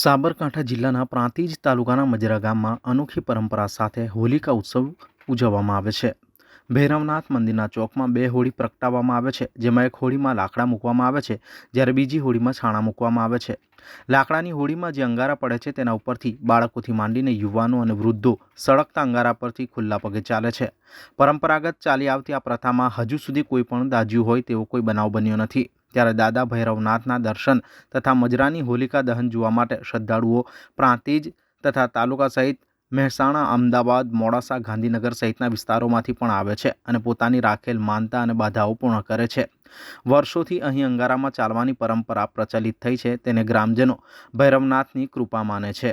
સાબરકાંઠા જિલ્લાના પ્રાંતિજ તાલુકાના મજરા ગામમાં અનોખી પરંપરા સાથે હોલિકા ઉત્સવ ઉજવવામાં આવે છે। ભૈરવનાથ મંદિરના ચોકમાં બે હોળી પ્રગટાવવામાં આવે છે, જેમાં એક હોળીમાં લાકડા મૂકવામાં આવે છે, જ્યારે બીજી હોળીમાં છાણા મૂકવામાં આવે છે। લાકડાની હોળીમાં જે અંગારા પડે છે તેના ઉપરથી બાળકોથી માંડીને યુવાનો અને વૃદ્ધો સળગતા અંગારા પરથી ખુલ્લા પગે ચાલે છે। પરંપરાગત ચાલી આવતી આ પ્રથામાં હજુ સુધી કોઈ પણ દાઝ્યું હોય તેવો કોઈ બનાવ બન્યો નથી। ત્યારે દાદા ભૈરવનાથના દર્શન તથા મજરાની હોલિકા દહન જોવા માટે શ્રદ્ધાળુઓ પ્રાંતિજ તથા તાલુકા સહિત મહેસાણા, અમદાવાદ, મોડાસા, ગાંધીનગર સહિતના વિસ્તારોમાંથી પણ આવે છે અને પોતાની રાખેલ માનતા અને બાધાઓ પૂર્ણ કરે છે। વર્ષોથી અહીં અંગારામાં ચાલવાની પરંપરા પ્રચલિત થઈ છે, તેને ગ્રામજનો ભૈરવનાથની કૃપા માને છે।